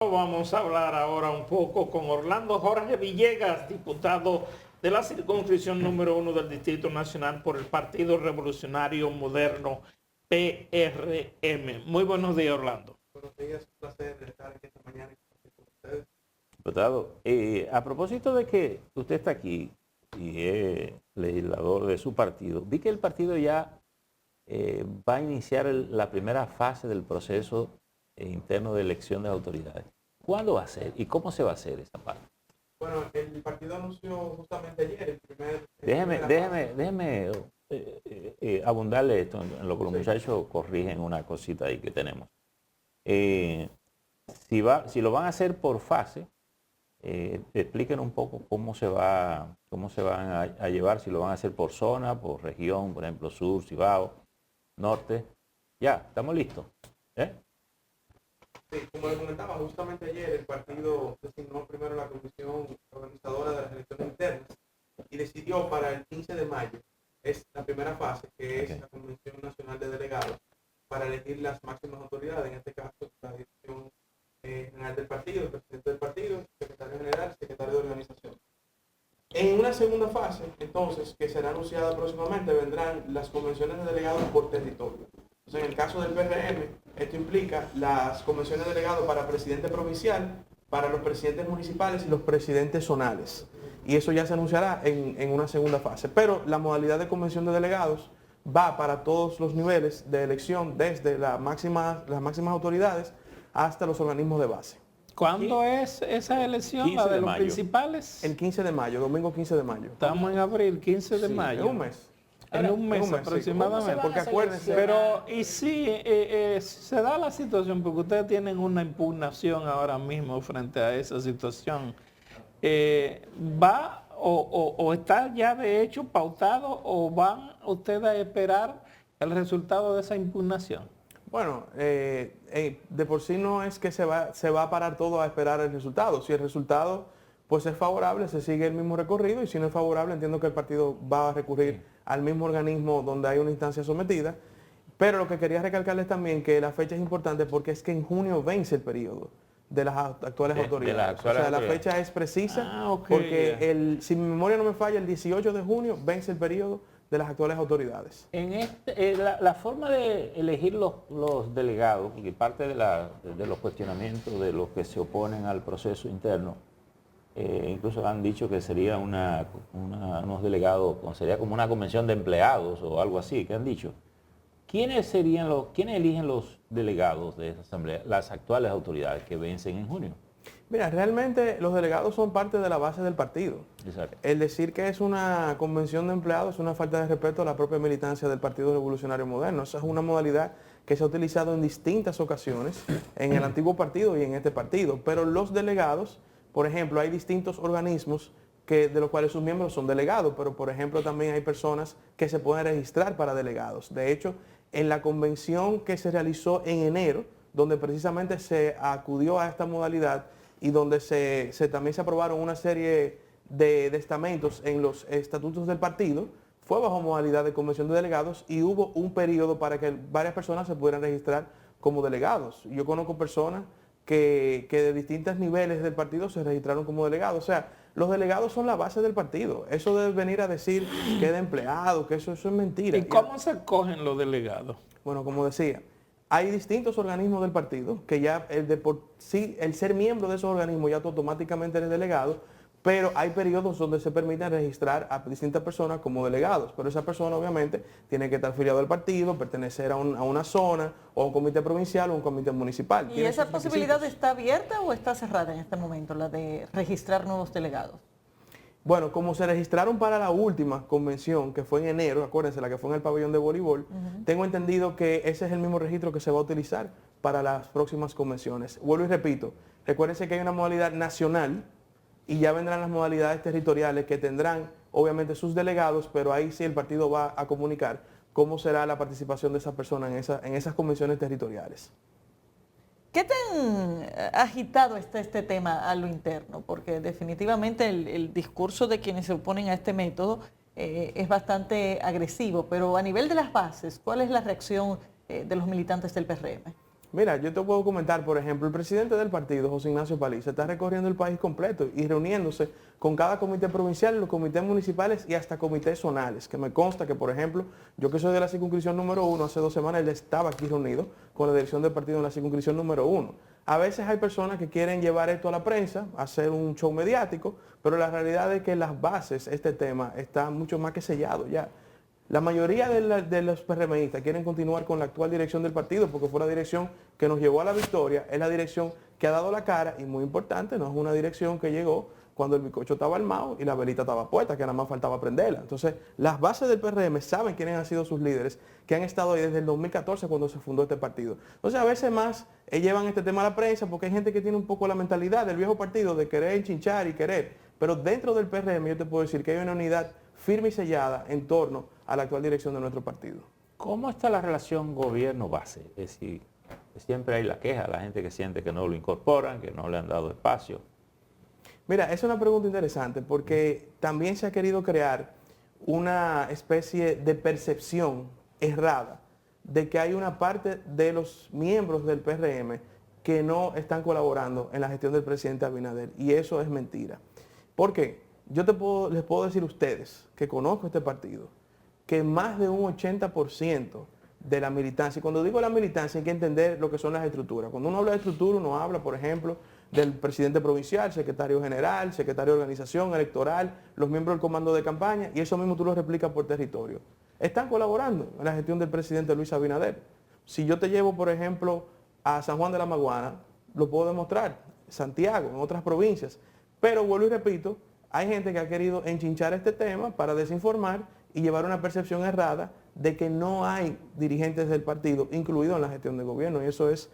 Vamos a hablar ahora un poco con Orlando Jorge Villegas, diputado de la circunscripción número 1 del Distrito Nacional por el Partido Revolucionario Moderno, PRM. Muy buenos días, Orlando. Buenos días, un placer estar aquí esta mañana con ustedes. Diputado, a propósito de que usted está aquí y es legislador de su partido, vi que el partido ya va a iniciar la primera fase del proceso interno de elección de autoridades. ¿Cuándo va a ser y cómo se va a hacer esa parte? Bueno, el partido anunció justamente ayer el primer... Déjeme abundarle esto en lo que los muchachos corrigen una cosita ahí que tenemos. Si lo van a hacer por fase, expliquen un poco cómo se van a llevar, si lo van a hacer por zona, por región, por ejemplo, sur, Cibao, norte. Ya, estamos listos. Sí, como les comentaba, justamente ayer el partido designó primero la comisión organizadora de las elecciones internas y decidió para el 15 de mayo, es la primera fase, que es la Convención Nacional de Delegados, para elegir las máximas autoridades, en este caso la dirección general del partido, el presidente del partido, secretario general, secretario de organización. En una segunda fase, entonces, que será anunciada próximamente, vendrán las convenciones de delegados por territorio. Entonces, en el caso del PRM, esto implica las convenciones de delegados para presidente provincial, para los presidentes municipales y los presidentes zonales. Y eso ya se anunciará en una segunda fase. Pero la modalidad de convención de delegados va para todos los niveles de elección, desde las máximas autoridades hasta los organismos de base. ¿Cuándo es esa elección, la de los principales? El 15 de mayo, domingo 15 de mayo. Estamos en abril, 15 de mayo. En un mes. En un mes aproximadamente. Sí, porque acuérdense. Pero, y si se da la situación, porque ustedes tienen una impugnación ahora mismo frente a esa situación, ¿va o está ya de hecho pautado o van ustedes a esperar el resultado de esa impugnación? Bueno, de por sí no es que se va a parar todo a esperar el resultado. Si el resultado pues es favorable, se sigue el mismo recorrido, y si no es favorable, entiendo que el partido va a recurrir al mismo organismo donde hay una instancia sometida. Pero lo que quería recalcarles también que la fecha es importante porque es que en junio vence el periodo de las actuales autoridades. O sea, la fecha es precisa porque si mi memoria no me falla, el 18 de junio vence el periodo de las actuales autoridades. En la forma de elegir los delegados, porque parte de los cuestionamientos de los que se oponen al proceso interno, incluso han dicho que sería unos delegados, sería como una convención de empleados o algo así, que han dicho. ¿Quiénes eligen los delegados de esa asamblea, las actuales autoridades que vencen en junio? Mira, realmente los delegados son parte de la base del partido. Exacto. El decir que es una convención de empleados es una falta de respeto a la propia militancia del Partido Revolucionario Moderno. Esa es una modalidad que se ha utilizado en distintas ocasiones en el antiguo partido y en este partido. Pero los delegados, por ejemplo, hay distintos organismos de los cuales sus miembros son delegados, pero por ejemplo también hay personas que se pueden registrar para delegados. De hecho, en la convención que se realizó en enero, donde precisamente se acudió a esta modalidad y donde también se aprobaron una serie de estamentos en los estatutos del partido, fue bajo modalidad de convención de delegados y hubo un periodo para que varias personas se pudieran registrar como delegados. Yo conozco personas que de distintos niveles del partido se registraron como delegados. O sea, los delegados son la base del partido. Eso de venir a decir que es de empleado, que eso es mentira. ¿Y cómo se escogen los delegados? Bueno, como decía, hay distintos organismos del partido que ya el ser miembro de esos organismos ya tú automáticamente eres delegado, pero hay periodos donde se permite registrar a distintas personas como delegados, pero esa persona obviamente tiene que estar afiliado al partido, pertenecer a una zona o a un comité provincial o un comité municipal. ¿Y esa posibilidad está abierta o está cerrada en este momento, la de registrar nuevos delegados? Bueno, como se registraron para la última convención, que fue en enero, acuérdense, la que fue en el pabellón de voleibol, tengo entendido que ese es el mismo registro que se va a utilizar para las próximas convenciones. Vuelvo y repito, recuérdense que hay una modalidad nacional y ya vendrán las modalidades territoriales que tendrán obviamente sus delegados, pero ahí sí el partido va a comunicar cómo será la participación de esa persona en esas convenciones territoriales. ¿Qué tan agitado está este tema a lo interno? Porque definitivamente el discurso de quienes se oponen a este método es bastante agresivo, pero a nivel de las bases, ¿cuál es la reacción de los militantes del PRM? Mira, yo te puedo comentar, por ejemplo, el presidente del partido, José Ignacio Paliza, está recorriendo el país completo y reuniéndose con cada comité provincial, los comités municipales y hasta comités zonales, que me consta que, por ejemplo, yo que soy de la circunscripción número 1, hace 2 semanas él estaba aquí reunido con la dirección del partido en la circunscripción número 1. A veces hay personas que quieren llevar esto a la prensa, hacer un show mediático, pero la realidad es que las bases, este tema, está mucho más que sellado ya. La mayoría de los PRMistas quieren continuar con la actual dirección del partido porque fue la dirección que nos llevó a la victoria, es la dirección que ha dado la cara y muy importante, no es una dirección que llegó cuando el bizcocho estaba armado y la velita estaba puesta, que nada más faltaba prenderla. Entonces, las bases del PRM saben quiénes han sido sus líderes, que han estado ahí desde el 2014 cuando se fundó este partido. Entonces, a veces más llevan este tema a la prensa porque hay gente que tiene un poco la mentalidad del viejo partido de querer enchinchar y querer, pero dentro del PRM yo te puedo decir que hay una unidad firme y sellada en torno a la actual dirección de nuestro partido. ¿Cómo está la relación gobierno-base? Es decir, siempre hay la queja, la gente que siente que no lo incorporan, que no le han dado espacio. Mira, es una pregunta interesante porque también se ha querido crear una especie de percepción errada de que hay una parte de los miembros del PRM que no están colaborando en la gestión del presidente Abinader y eso es mentira. ¿Por qué? Yo les puedo decir a ustedes que conozco este partido, que más de un 80% de la militancia, y cuando digo la militancia hay que entender lo que son las estructuras. Cuando uno habla de estructura, uno habla, por ejemplo, del presidente provincial, secretario general, secretario de organización electoral, los miembros del comando de campaña, y eso mismo tú lo replicas por territorio. Están colaborando en la gestión del presidente Luis Abinader. Si yo te llevo, por ejemplo, a San Juan de la Maguana, lo puedo demostrar, Santiago, en otras provincias, pero vuelvo y repito, hay gente que ha querido enchinchar este tema para desinformar y llevar una percepción errada de que no hay dirigentes del partido incluidos en la gestión de gobierno. Y eso es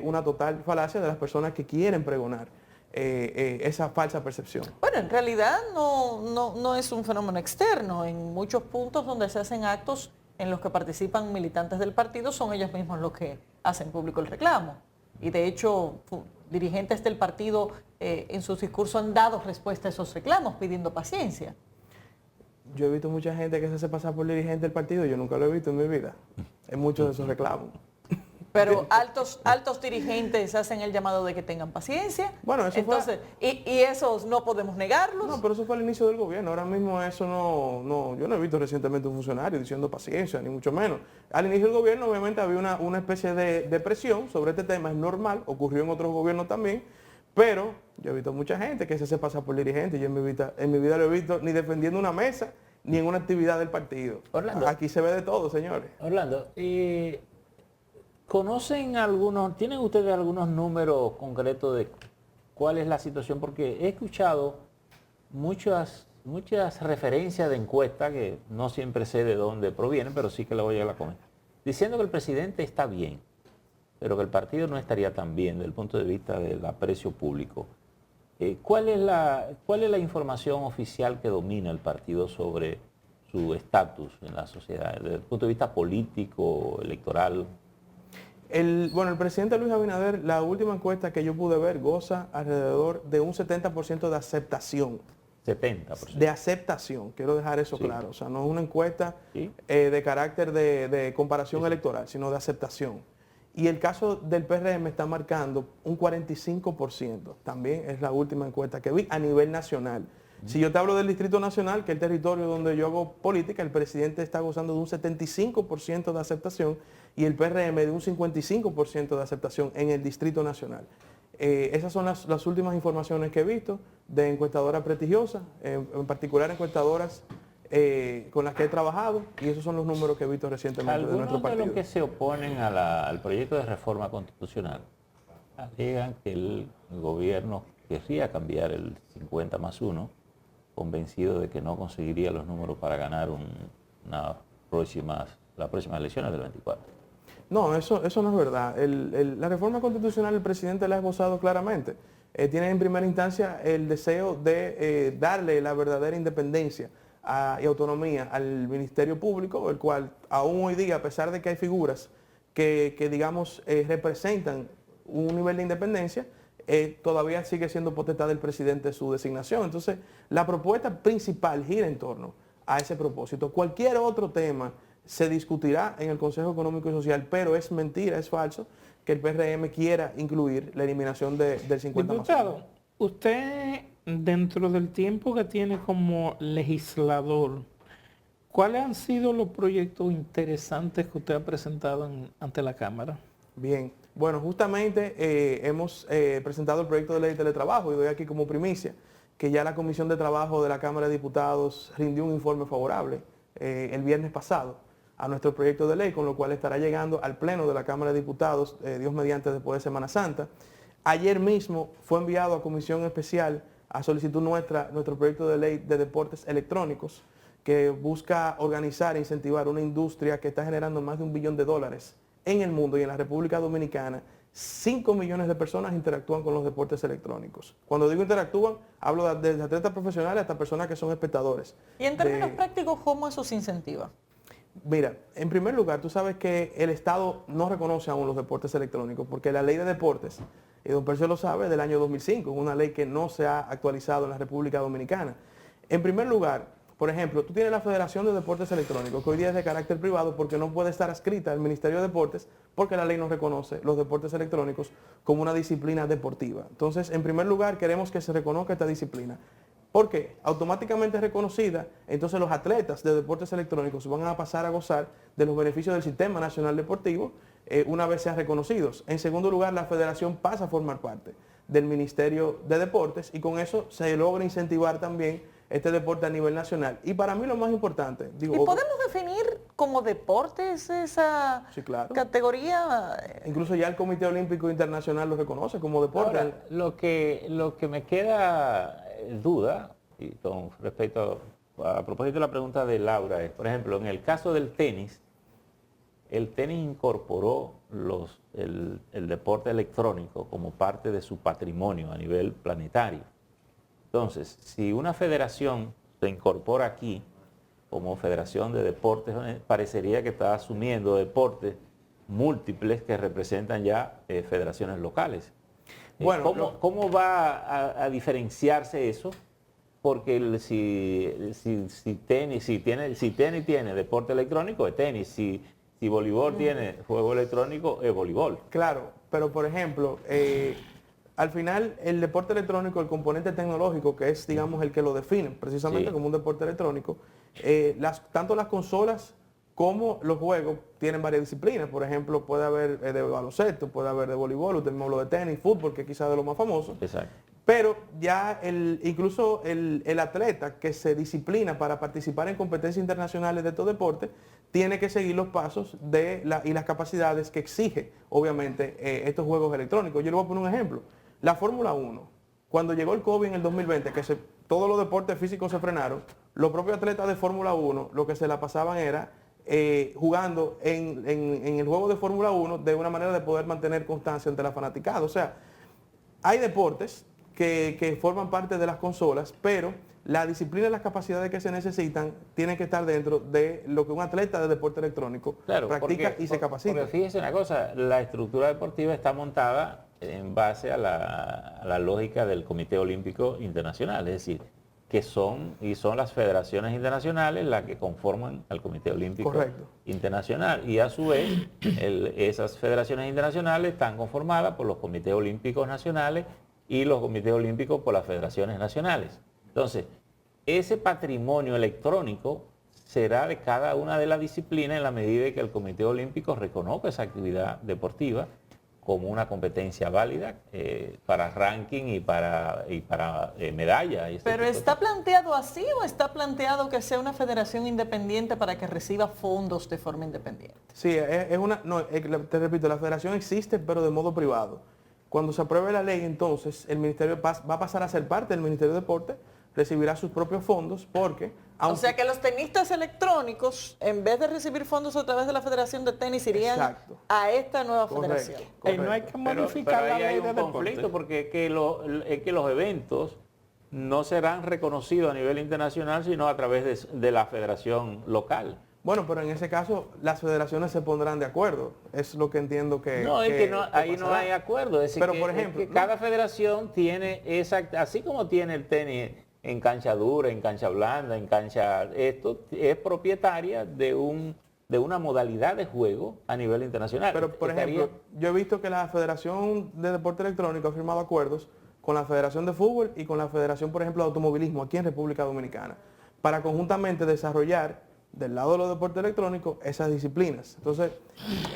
una total falacia de las personas que quieren pregonar esa falsa percepción. Bueno, en realidad no es un fenómeno externo. En muchos puntos donde se hacen actos en los que participan militantes del partido son ellos mismos los que hacen público el reclamo. Y de hecho, dirigentes del partido en sus discursos han dado respuesta a esos reclamos pidiendo paciencia. Yo he visto mucha gente que se hace pasar por dirigente del partido, yo nunca lo he visto en mi vida, en muchos de esos reclamos. Pero altos dirigentes hacen el llamado de que tengan paciencia. Bueno, eso entonces, y esos no podemos negarlos. No, pero eso fue al inicio del gobierno. Ahora mismo eso yo no he visto recientemente un funcionario diciendo paciencia, ni mucho menos. Al inicio del gobierno obviamente había una especie de presión sobre este tema, es normal, ocurrió en otros gobiernos también, pero yo he visto mucha gente que se hace pasar por dirigente. Yo en mi vida lo he visto ni defendiendo una mesa, ni en una actividad del partido. Orlando. Aquí se ve de todo, señores. Orlando, ¿tienen ustedes algunos números concretos de cuál es la situación? Porque he escuchado muchas referencias de encuestas que no siempre sé de dónde provienen, pero sí que la voy a comentar, diciendo que el presidente está bien, pero que el partido no estaría tan bien desde el punto de vista del aprecio público. ¿Cuál es la información oficial que domina el partido sobre su estatus en la sociedad, desde el punto de vista político, electoral? El presidente Luis Abinader, la última encuesta que yo pude ver, goza alrededor de un 70% de aceptación. 70%. De aceptación, quiero dejar eso Sí. claro. O sea, no es una encuesta Sí. de carácter de comparación electoral, sino de aceptación. Y el caso del PRM está marcando un 45%. También es la última encuesta que vi a nivel nacional. Si yo te hablo del Distrito Nacional, que es el territorio donde yo hago política, el presidente está gozando de un 75% de aceptación y el PRM de un 55% de aceptación en el Distrito Nacional. Esas son las últimas informaciones que he visto de encuestadoras prestigiosas, en particular encuestadoras con las que he trabajado, y esos son los números que he visto recientemente de nuestro Algunos de partido. los que se oponen al proyecto de reforma constitucional alegan que el gobierno querría cambiar el 50+1, convencido de que no conseguiría los números para ganar las próximas elecciones del 24. No, eso no es verdad. La reforma constitucional el presidente la ha esbozado claramente. Tiene en primera instancia el deseo de darle la verdadera independencia y autonomía al Ministerio Público, el cual aún hoy día, a pesar de que hay figuras que digamos, representan un nivel de independencia, todavía sigue siendo potestad del presidente su designación. Entonces, la propuesta principal gira en torno a ese propósito. Cualquier otro tema se discutirá en el Consejo Económico y Social, pero es mentira, es falso, que el PRM quiera incluir la eliminación del 50 más Diputado, 1. usted dentro del tiempo que tiene como legislador, ¿cuáles han sido los proyectos interesantes que usted ha presentado ante la Cámara? Bien, bueno, justamente hemos presentado el proyecto de ley de teletrabajo y doy aquí como primicia que ya la Comisión de Trabajo de la Cámara de Diputados rindió un informe favorable el viernes pasado a nuestro proyecto de ley, con lo cual estará llegando al Pleno de la Cámara de Diputados, Dios mediante, después de Semana Santa. Ayer mismo fue enviado a Comisión Especial a solicitud nuestro proyecto de ley de deportes electrónicos, que busca organizar e incentivar una industria que está generando más de $1 billón en el mundo, y en la República Dominicana 5 millones de personas interactúan con los deportes electrónicos. Cuando digo interactúan, hablo desde atletas profesionales hasta personas que son espectadores. Y en términos prácticos, ¿cómo eso se incentiva? Mira, en primer lugar, tú sabes que el Estado no reconoce aún los deportes electrónicos, porque la ley de deportes, y don Percio lo sabe, del año 2005, es una ley que no se ha actualizado en la República Dominicana. En primer lugar, por ejemplo, tú tienes la Federación de Deportes Electrónicos, que hoy día es de carácter privado porque no puede estar adscrita al Ministerio de Deportes, porque la ley no reconoce los deportes electrónicos como una disciplina deportiva. Entonces, en primer lugar, queremos que se reconozca esta disciplina. ¿Por qué? Automáticamente reconocida, entonces los atletas de deportes electrónicos van a pasar a gozar de los beneficios del Sistema Nacional Deportivo una vez sean reconocidos. En segundo lugar, la federación pasa a formar parte del Ministerio de Deportes y con eso se logra incentivar también este deporte a nivel nacional. Y para mí lo más importante... ¿Y podemos definir como deportes esa sí, claro, categoría? Incluso ya el Comité Olímpico Internacional lo reconoce como deporte. Ahora, lo que me queda duda, y con respecto a propósito de la pregunta de Laura, es, por ejemplo, en el caso del tenis, el tenis incorporó el deporte electrónico como parte de su patrimonio a nivel planetario. Entonces, si una federación se incorpora aquí como Federación de Deportes, parecería que está asumiendo deportes múltiples que representan ya federaciones locales. Bueno, ¿Cómo va a diferenciarse eso? Porque si tenis tiene deporte electrónico, es tenis. Si voleibol tiene juego electrónico, es voleibol. Claro, pero por ejemplo, al final el deporte electrónico, el componente tecnológico, que es, digamos, el que lo define precisamente como un deporte electrónico, tanto las consolas como los juegos tienen varias disciplinas. Por ejemplo, puede haber de baloncesto, puede haber de voleibol, usted mismo hablo de tenis, fútbol, que es quizás de lo más famoso. Exacto. Pero ya incluso el atleta que se disciplina para participar en competencias internacionales de estos deportes tiene que seguir los pasos y las capacidades que exige, obviamente, estos juegos electrónicos. Yo le voy a poner un ejemplo. La Fórmula 1, cuando llegó el COVID en el 2020, que todos los deportes físicos se frenaron, los propios atletas de Fórmula 1 lo que se la pasaban era jugando en el juego de Fórmula 1 de una manera de poder mantener constancia ante la fanaticada. O sea, hay deportes que forman parte de las consolas, pero la disciplina y las capacidades que se necesitan tienen que estar dentro de lo que un atleta de deporte electrónico practica y se capacita. Porque fíjese una cosa, la estructura deportiva está montada en base a la lógica del Comité Olímpico Internacional, es decir, que son las federaciones internacionales las que conforman al Comité Olímpico Internacional. Y a su vez, esas federaciones internacionales están conformadas por los comités olímpicos nacionales y los comités olímpicos por las federaciones nacionales. Entonces, ese patrimonio electrónico será de cada una de las disciplinas en la medida en que el Comité Olímpico reconozca esa actividad deportiva como una competencia válida para ranking y para medalla. ¿Pero está planteado así o está planteado que sea una federación independiente para que reciba fondos de forma independiente? Sí, te repito, la federación existe pero de modo privado. Cuando se apruebe la ley, entonces el ministerio va a pasar a ser parte del Ministerio de Deporte, recibirá sus propios fondos porque... O sea que los tenistas electrónicos, en vez de recibir fondos a través de la Federación de Tenis, irían a esta nueva federación. No hay que modificar la ley de deporte. Conflicto porque es que los eventos no serán reconocidos a nivel internacional, sino a través de la federación local. Bueno, pero en ese caso las federaciones se pondrán de acuerdo. Es lo que entiendo que... No, ahí no hay acuerdo. Es decir, pero por ejemplo, cada federación tiene así como tiene el tenis en cancha dura, en cancha blanda, en cancha... Esto es propietaria de un de una modalidad de juego a nivel internacional. Pero, por ejemplo, yo he visto que la Federación de Deporte Electrónico ha firmado acuerdos con la Federación de Fútbol y con la Federación, por ejemplo, de Automovilismo aquí en República Dominicana, para conjuntamente desarrollar del lado de los deportes electrónicos esas disciplinas. Entonces,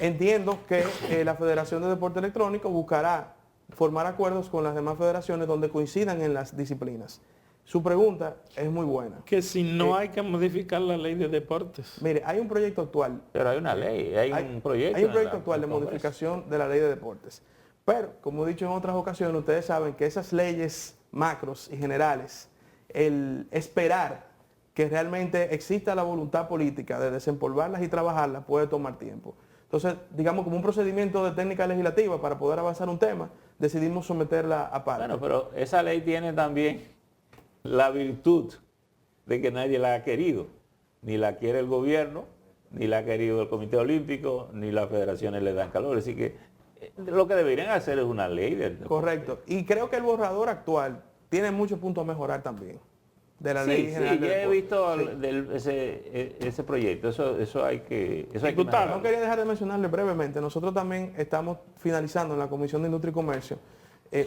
entiendo que la Federación de Deporte Electrónico buscará formar acuerdos con las demás federaciones donde coincidan en las disciplinas. Su pregunta es muy buena. Que si no hay que modificar la ley de deportes. Mire, hay un proyecto actual. Pero hay una ley, hay un proyecto. Hay un proyecto actual de en el Congreso. modificación de la ley de deportes. Pero, como he dicho en otras ocasiones, ustedes saben que esas leyes macros y generales, el esperar que realmente exista la voluntad política de desempolvarlas y trabajarlas puede tomar tiempo. Entonces, digamos, como un procedimiento de técnica legislativa para poder avanzar un tema, decidimos someterla aparte. Bueno, pero esa ley tiene también la virtud de que nadie la ha querido. Ni la quiere el gobierno, ni la ha querido el Comité Olímpico, ni las federaciones le dan calor. Así que lo que deberían hacer es una ley del deporte. Correcto. Y creo que el borrador actual tiene muchos puntos a mejorar también. De la ley general Sí, del ya he deporte. visto ese proyecto. Eso hay que Diputado, mejorarlo. No quería dejar de mencionarle brevemente, nosotros también estamos finalizando en la Comisión de Industria y Comercio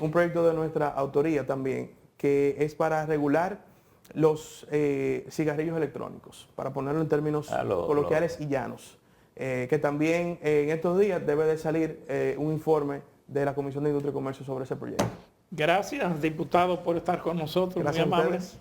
un proyecto de nuestra autoría también, que es para regular los cigarrillos electrónicos, para ponerlo en términos coloquiales y llanos. Que también en estos días debe de salir un informe de la Comisión de Industria y Comercio sobre ese proyecto. Gracias, diputado, por estar con nosotros. Gracias muy a amable. ustedes.